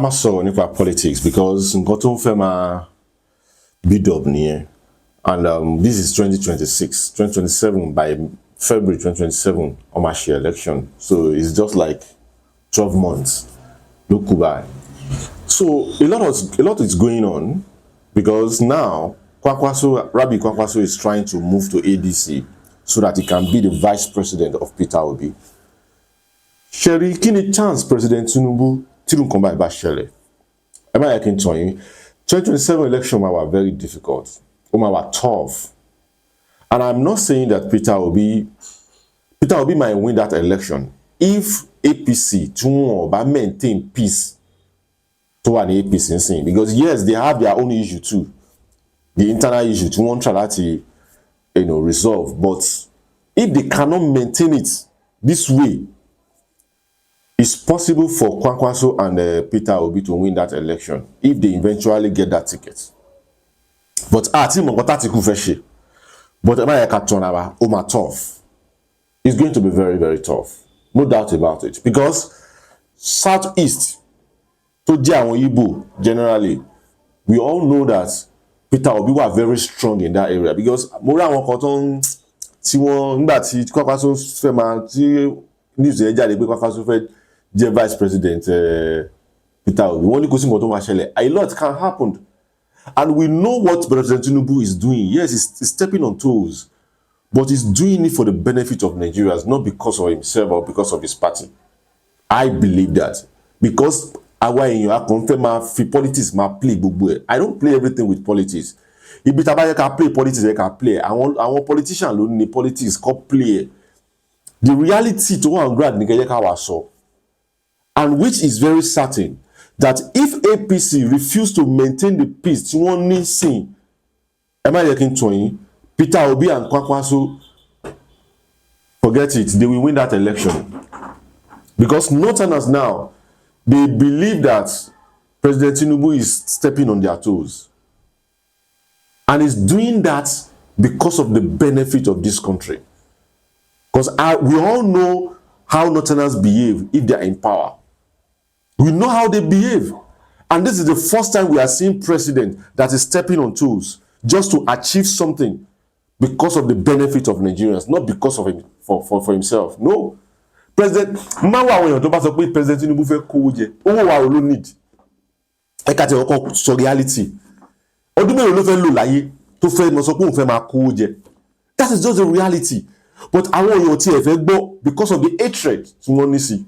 má sọ̀rọ̀ nípa politics because nǹkan tó ń fẹ́ máa build up nìyẹn. And this is 2026, 2027, by February 2027, on my share election. So it's just like 12 months. Look by. So a lot is going on because now Rabiu Kwankwaso is trying to move to ADC so that he can be the vice president of Peter Obi. Sherry, kini chance President Tinubu Tirun come by Shelley? Am I can tell you? 2027 election were very difficult. Were tough. And I'm not saying that Peter Obi might win that election if APC to maintain peace to an APC thing. Because yes, they have their own issue too. The internal issue to one try to resolve. But if they cannot maintain it this way, it's possible for Kwankwaso and Peter Obi to win that election if they eventually get that ticket. But tough. It's going to be very, very tough. No doubt about it. Because Southeast, to Igbo, generally, we all know that Peter Obi was very strong in that area. Because Mora Wakoton, Kwankwaso vice president Peter Obi. A lot can happen. And we know what President Tinubu is doing. Yes, he's stepping on toes, but he's doing it for the benefit of Nigerians, not because of himself or because of his party. I believe that. Because politics play. I don't play everything with politics. If I can play politics, I can play. I want politicians alone in politics called play. The reality to one grad and which is very certain that if APC refuse to maintain the peace, one needs seen. Am I looking to you? Peter Obi and Kwankwaso, forget it, they will win that election. Because Northerners now, they believe that President Tinubu is stepping on their toes. And is doing that because of the benefit of this country. Because we all know how Northerners behave if they are in power. We know how they behave. And this is the first time we are seeing president that is stepping on toes just to achieve something because of the benefit of Nigerians, not because of him for himself. No. President President Tinubu fẹ́ kówó jẹ. Owó wa ló need. Ẹ ká tẹ́ ọkọ sọ reality. Ọdún mélòó ló fẹ́ lò láyé tó fẹ́ mọ̀ sọ pé òun fẹ́ máa kówó jẹ. That is just the reality. But àwọn èèyàn tí ẹ fẹ́ gbọ́ because of the hatred tí wọ́n ní sí.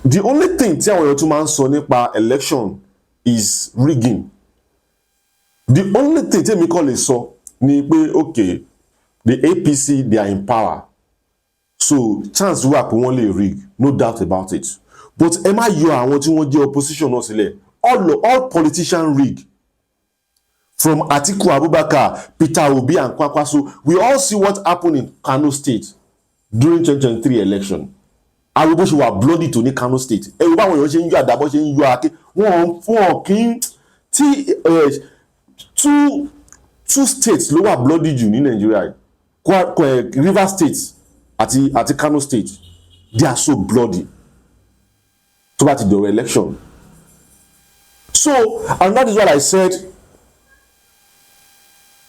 The only thing tí àwọn èèyàn tún máa ń sọ nípa election is rigging. The only thing tí èmi kàn lè sọ ni pé okay, the APC they are in power. So chance wà pé wọ́n lè rig, no doubt about it. But ẹ má yọ àwọn tí wọ́n jẹ́ opposition náà sílẹ̀. All politicians rig. From Atiku Abubakar, Peter Obi and Kwankwaso, we all see what happened in Kano State during 2023 election. Arúgbó ṣe wà bloody to ní Kano State. Ẹ̀rù báwọn èèyàn ṣe ń yọ àdàbọ̀ ṣe ń yọ àké. Wọ́n kì í tí two states ló wà bloody jù ní Nigeria. River State àti Kano State. They are so bloody. Tó bá ti dọ̀rọ̀ election. So, and that is what I said.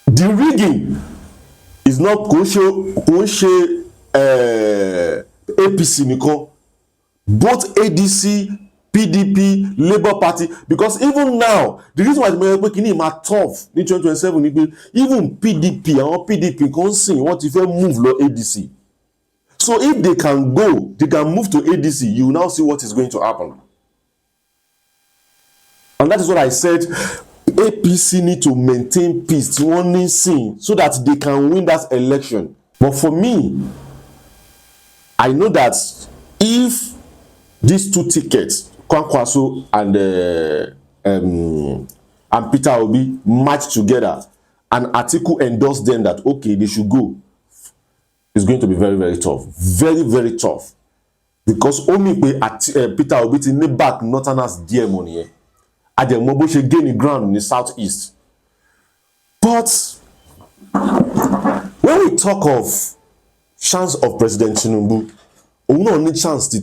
The rigging is not kò ń ṣe APC nìkan, both ADC, PDP, Labour Party, because even now the reason why the pé kíní ma tough ní 2027 ni pé even PDP àwọn PDP kan sìn wọ́n ti fẹ́ move lọ ADC. So if they can move to ADC, you will now see what is going to happen. And that is what I said. APC need to maintain peace so that they can win that election. But for me, I know that if these two tickets, Kwankwaso and Peter Obi, match together, and Atiku endorse them that okay, they should go, it's going to be very, very tough. Very, very tough. Because only Peter Obi to back Northerners dear money. At the mobile she gain ground in the Southeast. But when we talk of chance of President Tinubu, we don't need chance to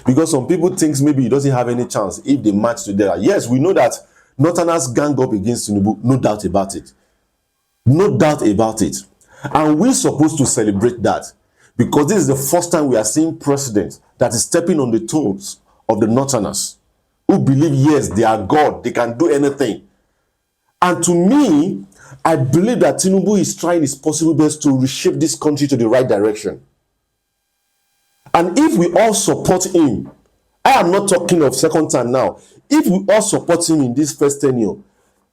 Because some people think maybe he doesn't have any chance if they match together. Yes, we know that Northerners gang up against Tinubu, no doubt about it. No doubt about it. And we're supposed to celebrate that, because this is the first time we are seeing president that is stepping on the toes of the Northerners, who believe, yes, they are God, they can do anything. And to me, I believe that Tinubu is trying his possible best to reshape this country to the right direction. And if we all support him, I am not talking of second time now, if we all support him in this first tenure,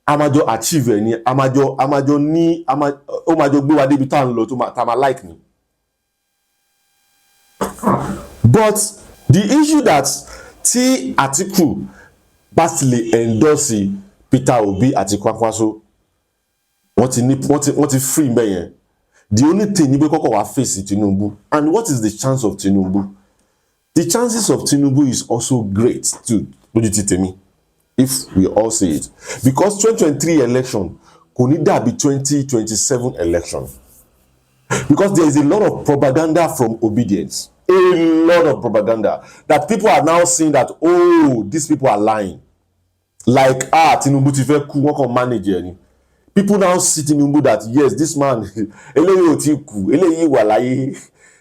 amajo achieve any amajo gbe wa debi tan lo to ma like me. But the issue that tí Atiku basically endorse Peter Obi àti Kwankwaso, what is free me. The only thing you koko wa face Tinubu. And what is the chance of Tinubu? The chances of Tinubu is also great too. What do you tell me? If we all see it, because 2023 election could need that be 2027 election, because there is a lot of propaganda from obedience, a lot of propaganda that people are now seeing that, oh, these people are lying, like Tinubu ti fẹ́ kú, wọ́n kàn manage any. People now see Tinubu that yes, this man eléyìí ò tí kú, eléyìí wà láyé.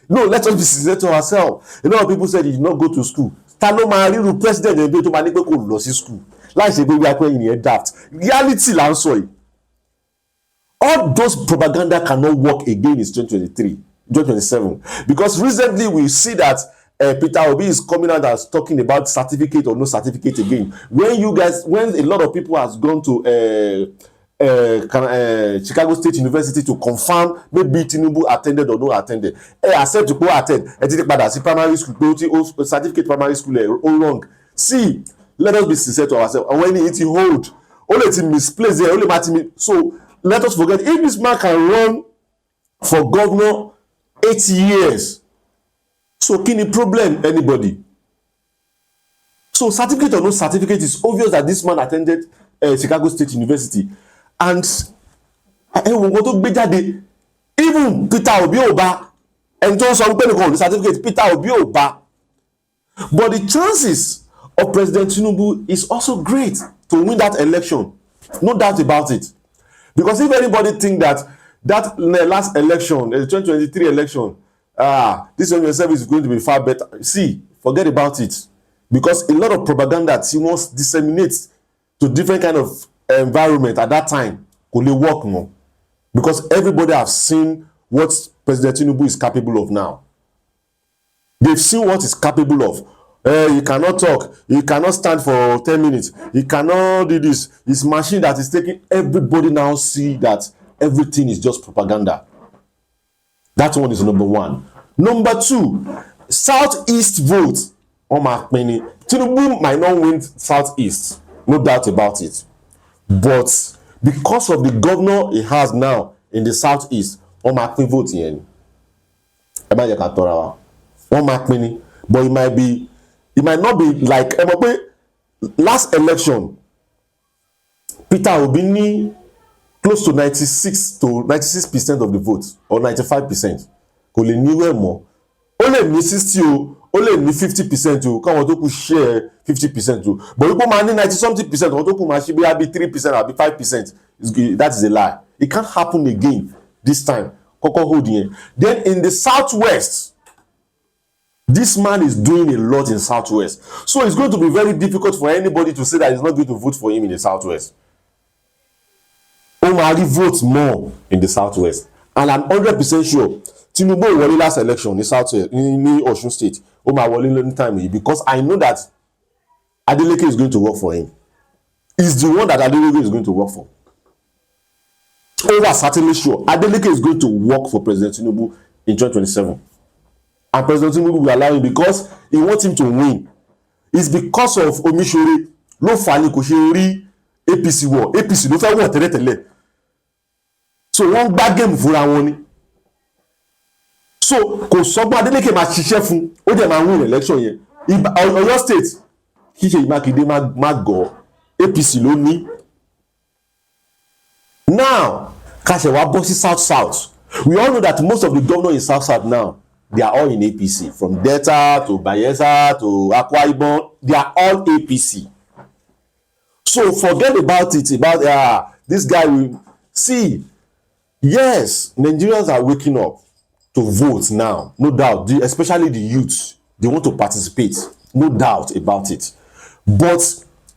No, let us be sincere to ourselves. A lot of people said he did not go to school. Ta ló máa ríru president ẹgbẹ́ tó máa ní pé kò lọ sí school. Like say we are playing in daft. Reality la sọ yìí. All those propaganda cannot work again in 2027, because recently we see that Peter Obi is coming out and talking about certificate or no certificate again. When a lot of people has gone to Chicago State University to confirm maybe Tinubu attended or no attended, accept to go attend. Did padà sí primary school, go certificate primary school all wrong. See. Let us be sincere to ourselves. And when it hold, only it misplaced there, only matter. So let us forget, if this man can run for governor 8 years, so kini problem anybody? So certificate or no certificate, is obvious that this man attended Chicago State University. And even Peter Obi Oba, and tó sọ pé nìkan the certificate Peter Obi Oba, but the chances of President Tinubu is also great to win that election, no doubt about it. Because if anybody think that last election, the 2023 election, this 2027 is going to be far better, see, forget about it. Because a lot of propaganda he wants disseminate to different kind of environment at that time could work more. Because everybody have seen what President Tinubu is capable of now. They've seen what he's capable of. He cannot talk, he cannot stand for 10 minutes, he cannot do this. His machine that is taking, everybody now see that everything is just propaganda. That one is number one. Number two, Southeast vote. Tinubu might not win Southeast, no doubt about it. But because of the governor he has now in the Southeast, vote in. But it might not be like last election. Peter Obi close to 96% of the vote, or 95%. Kò lè ní more. Only 60 only 50% to come to share 50% to. But people man 90 something percent, or to be 3% or be 5%. That is a lie. It can't happen again this time. Then in the Southwest, this man is doing a lot in Southwest. So it's going to be very difficult for anybody to say that he's not going to vote for him in the Southwest. Omari votes more in the Southwest. And I'm 100% sure Tinubu won the last election in Southwest, in Osun State. Omar won long time, because I know that Adeleke is going to work for him. He's the one that Adeleke is going to work for. Over certainly sure Adeleke is going to work for President Tinubu in 2027. And President Tinubu will allow him because he wants him to win. It's because of Omishore ló fà ní kò ṣe rí APC wọ̀. APC ló fẹ́ wọ̀ tẹ́lẹ̀tẹ́lẹ̀. So wọ́n gbá game fúnra wọn ni. So kò sọ́gbọ́n Adeleke máa ṣiṣẹ́ fún, ó dẹ̀ máa win election yẹn. Ọ̀yọ́ state Ṣíṣe Mákindé má gọ̀, APC ló ní. Now ká ṣe wá bọ́ sí south. We all know that most of the governors in south now they are all in APC. From Delta to Bayelsa to Akwa Ibom, they are all APC. So forget about it, about this guy will see. Yes, Nigerians are waking up to vote now, no doubt, especially the youth. They want to participate, no doubt about it. But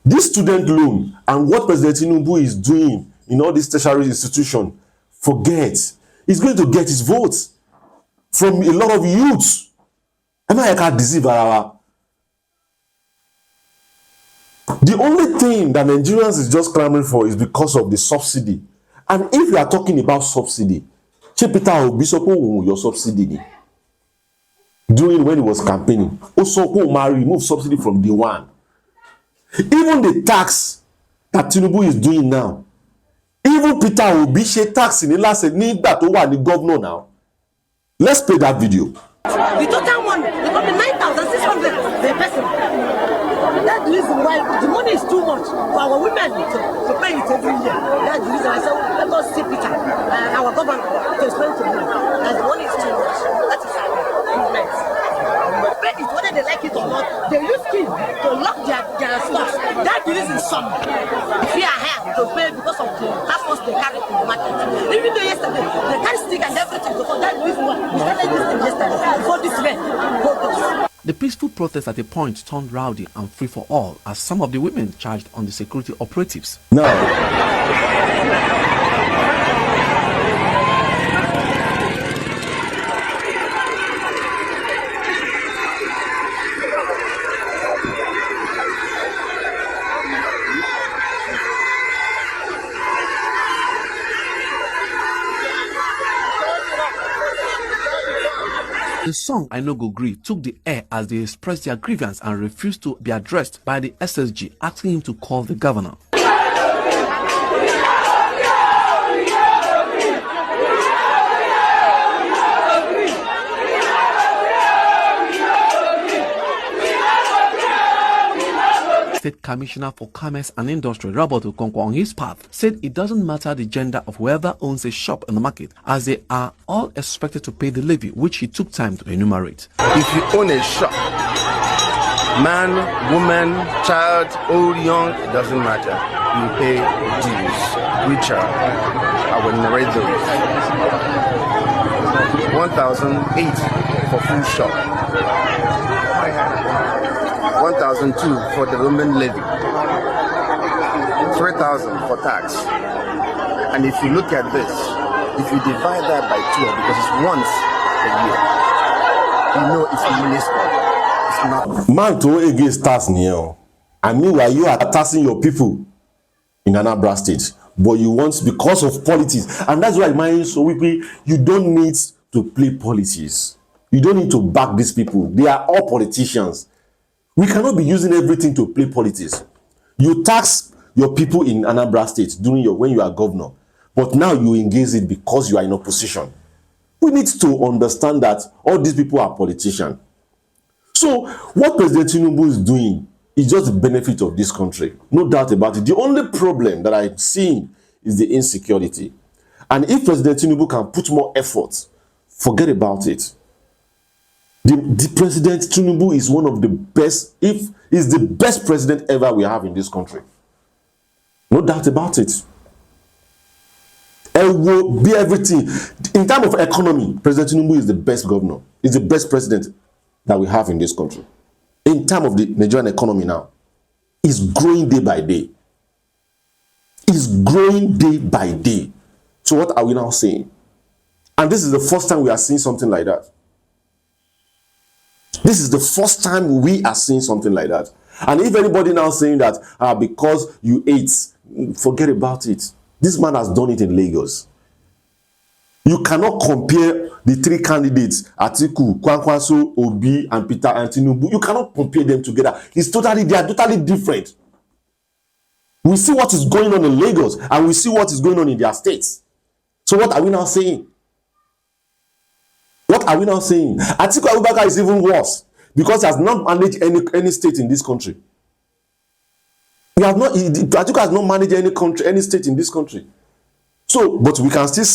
this student loan and what President Tinubu is doing in all these tertiary institutions, forget. He's going to get his votes from a lot of youths. Am I can't deceive our? The only thing that Nigerians is just clamoring for is because of the subsidy. And if you are talking about subsidy, Peter Obi your subsidy during when he was campaigning. Also, remove subsidy from day one. Even the tax that Tinubu is doing now, even Peter Obi tax in the last need that over the governor now. Let's play that video. The total one will be 9,600 per person. That's the reason why the money is too much for our women to pay it every year. That's the reason I said, let us see Peter, our governor, to explain to me that the money is too much. That is our movement. Pay it whether they like it or not. They use scheme to lock their stocks. That's the reason some fear have to pay because of the task force they carry in the market. Even though yesterday they carry stick and everything, so that's the reason why we started this thing yesterday before this rain. The peaceful protest at a point turned rowdy and free for all as some of the women charged on the security operatives. The song I No Go Gree took the air as they expressed their grievance and refused to be addressed by the SSG, asking him to call the governor. State Commissioner for Commerce and Industry, Rabiu Kwankwaso, on his part, said it doesn't matter the gender of whoever owns a shop in the market, as they are all expected to pay the levy, which he took time to enumerate. If you own a shop, man, woman, child, old, young, it doesn't matter. You pay dues, which I will narrate those. 1,008 for full shop. 1,002 for the Roman levy, 3,000 for tax. And if you look at this, if you divide that by 2, because it's once a year, you know it's minuscule. It's not. Man to against tax now. I mean, why you are taxing your people in Anambra State, but you want because of politics, and that's why mine so you don't need to play politics. You don't need to back these people. They are all politicians. We cannot be using everything to play politics. You tax your people in Anambra State when you are governor, but now you engage it because you are in opposition. We need to understand that all these people are politicians. So what President Tinubu is doing is just the benefit of this country. No doubt about it. The only problem that I'm seeing is the insecurity. And if President Tinubu can put more effort, forget about it. The President Tinubu is one of the best, if is the best president ever we have in this country. No doubt about it. It will be everything. In terms of economy, President Tinubu is the best governor, is the best president that we have in this country. In terms of the Nigerian economy now, it's growing day by day. It's growing day by day. So what are we now saying? And this is the first time we are seeing something like that. This is the first time we are seeing something like that. And if anybody now saying that because you ate, forget about it. This man has done it in Lagos. You cannot compare the three candidates, Atiku, Kwankwaso, Obi, and Peter and Tinubu. You cannot compare them together. They are totally different. We see what is going on in Lagos and we see what is going on in their states. So what are we now saying? What are we now saying? Atiku Abubakar is even worse because he has not managed any state in this country. Atiku has not managed any state in this country. So, but we can still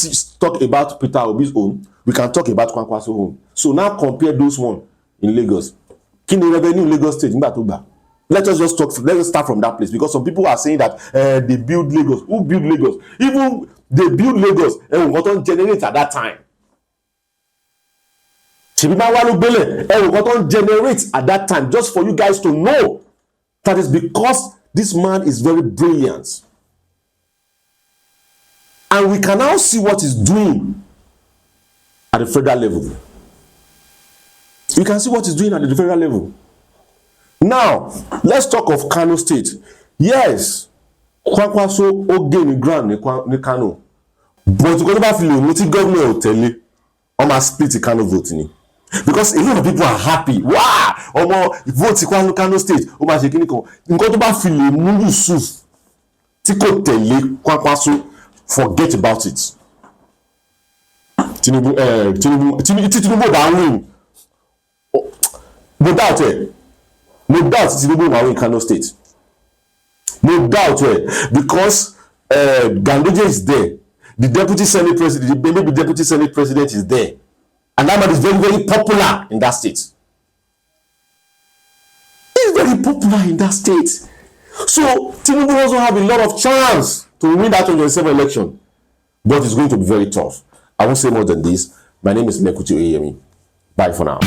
talk about Peter Obi's own. We can talk about Kwankwaso's own. So now compare those one in Lagos. Kini revenue in Lagos State. Let us just talk. Let us start from that place, because some people are saying that they build Lagos. Who built Lagos? Even they build Lagos and what on generate at that time. What on generate at that time, just for you guys to know that is because this man is very brilliant. And we can now see what he's doing at the federal level. You can see what he's doing at the federal level. Now, let's talk of Kano State. Yes, Kwankwaso again ground in Kano. But because about the government will tell you, I'm a split the Kano voting. Because a lot of people are happy. Wow! Vote in Kano State. Forget about it. Tinubu will win. No doubt, Tinubu will win Kano State. No doubt, because Ganduje is there. The deputy senate president, the deputy senate president is there, and that man is very, very popular in that state. He's very popular in that state. So Tinubu also have a lot of chance to win that 2027 election, but it's going to be very tough. I won't say more than this. My name is Nekuchi Oyemi. Bye for now.